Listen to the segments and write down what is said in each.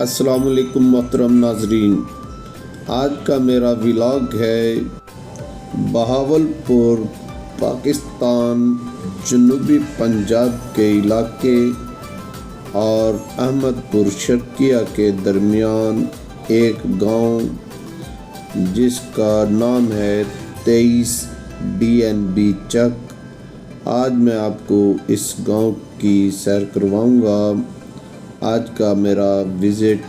अस्सलाम वालेकुम मोहतरम नाजरीन। आज का मेरा व्लॉग है बहावलपुर पाकिस्तान जनूबी पंजाब के इलाके और अहमदपुर शर्किया के दरमियान एक गांव जिसका नाम है 23 DNB चक। आज मैं आपको इस गांव की सैर करवाऊंगा। आज का मेरा विज़िट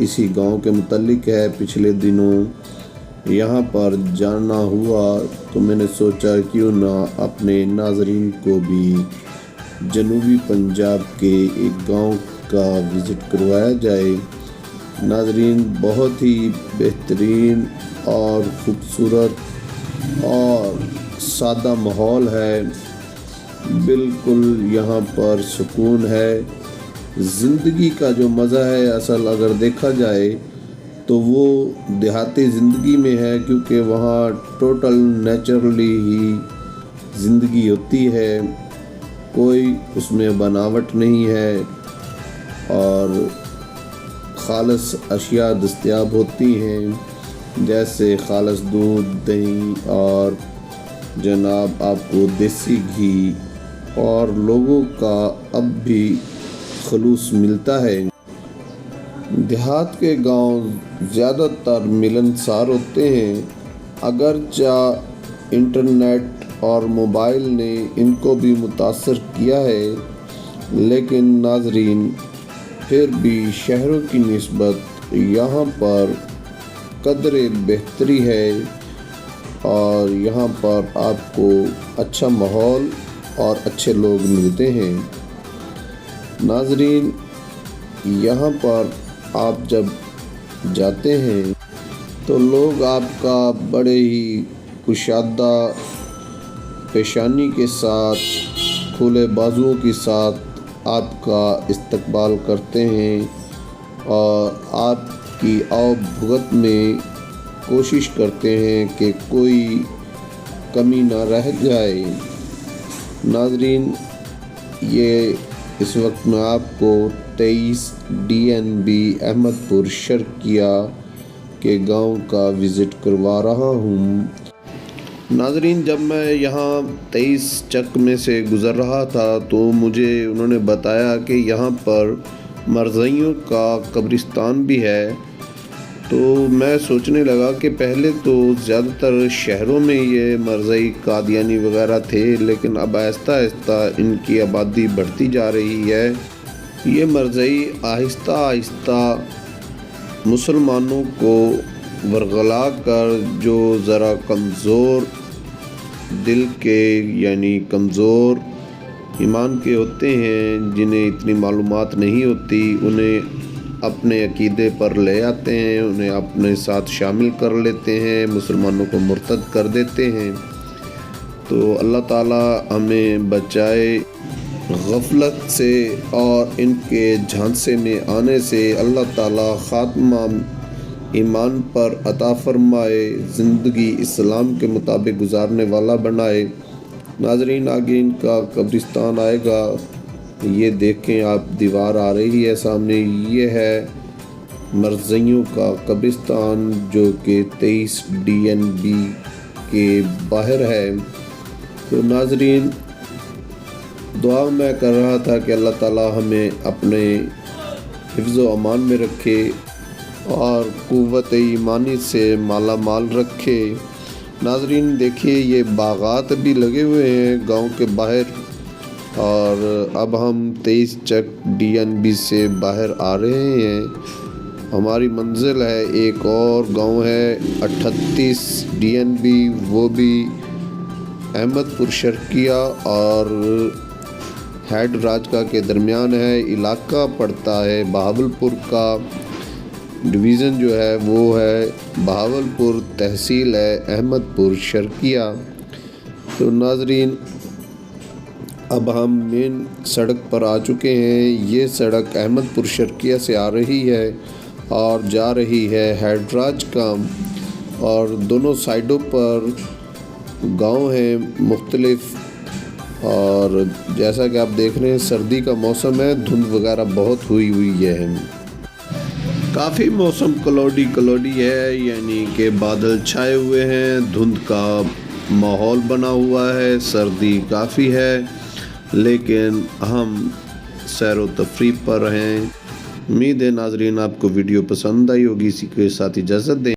इसी गांव के मुतल्लिक है। पिछले दिनों यहाँ पर जाना हुआ तो मैंने सोचा क्यों ना अपने नाज़रीन को भी जनूबी पंजाब के एक गांव का विज़िट करवाया जाए। नाज़रीन, बहुत ही बेहतरीन और ख़ूबसूरत और सादा माहौल है। बिल्कुल यहाँ पर सुकून है। ज़िंदगी का जो मज़ा है असल अगर देखा जाए तो वो देहाती ज़िंदगी में है, क्योंकि वहाँ टोटल नेचुरली ही ज़िंदगी होती है। कोई उसमें बनावट नहीं है और ख़ालिस अशिया दस्तयाब होती हैं, जैसे ख़ालिस दूध, दही और जनाब आपको देसी घी, और लोगों का अब भी खलूस मिलता है। देहात के गांव ज़्यादातर मिलनसार होते हैं। अगरचे इंटरनेट और मोबाइल ने इनको भी मुतासर किया है, लेकिन नाज़रीन फिर भी शहरों की निस्बत यहाँ पर कदरे बेहतरी है और यहाँ पर आपको अच्छा माहौल और अच्छे लोग मिलते हैं। नाज़रीन, यहाँ पर आप जब जाते हैं तो लोग आपका बड़े ही कुशादा पेशानी के साथ, खुले बाजुओं के साथ आपका इस्तकबाल करते हैं और आपकी आओ भुगत में कोशिश करते हैं कि कोई कमी ना रह जाए। नाज़रीन, ये इस वक्त मैं आपको 23 DNB अहमदपुर शर्किया के गांव का विज़िट करवा रहा हूं। नाज़रीन, जब मैं यहाँ 23 चक में से गुज़र रहा था तो मुझे उन्होंने बताया कि यहाँ पर मरज़इयों का कब्रिस्तान भी है। तो मैं सोचने लगा कि पहले तो ज़्यादातर शहरों में ये मरज़ई कादियानी वगैरह थे, लेकिन अब आहिस्ता आहिस्ता इनकी आबादी बढ़ती जा रही है। ये मरज़ई आहिस्ता आहिस्ता मुसलमानों को वरगला कर, जो ज़रा कमज़ोर दिल के यानी कमज़ोर ईमान के होते हैं, जिन्हें इतनी मालूमात नहीं होती, उन्हें अपने अकीदे पर ले आते हैं, उन्हें अपने साथ शामिल कर लेते हैं, मुसलमानों को मुर्तद कर देते हैं। तो अल्लाह ताला हमें बचाए गफलत से और इनके झांसे में आने से। अल्लाह ताला खात्मा ईमान पर अता फरमाए, ज़िंदगी इस्लाम के मुताबिक गुजारने वाला बनाए। नाज़रीन, आगे इनका कब्रिस्तान आएगा। ये देखें आप, दीवार आ रही है सामने, ये है मरज़इयों का कब्रिस्तान जो कि 23 DNB के बाहर है। तो नाज़रीन, दुआ मैं कर रहा था कि अल्लाह ताला हमें अपने हिफ्ज़ व अमान में रखे और क़ुव्वत ईमानी से माला माल रखे। नाज़रीन देखिए, ये बागात भी लगे हुए हैं गांव के बाहर। और अब हम 23 चक DNB से बाहर आ रहे हैं। हमारी मंजिल है एक और गांव है 38 DNB, वो भी अहमदपुर शर्किया और हेड राजका के दरमियान है। इलाका पड़ता है बहावलपुर का। डिवीज़न जो है वो है बहावलपुर, तहसील है अहमदपुर शर्किया। तो नाज़रीन, अब हम मेन सड़क पर आ चुके हैं। ये सड़क अहमदपुर शर्किया से आ रही है और जा रही है हैदराज का, और दोनों साइडों पर गांव हैं मुख्तलिफ। और जैसा कि आप देख रहे हैं सर्दी का मौसम है, धुंध वगैरह बहुत हुई है। کافی موسم کلوڈی ہے، یعنی کہ بادل چھائے ہوئے ہیں، دھند کا ماحول بنا ہوا ہے، سردی کافی ہے، لیکن ہم سیر و تفریح پر ہیں۔ امید ہے ناظرین آپ کو ویڈیو پسند آئی ہوگی، اسی کے ساتھ اجازت دیں۔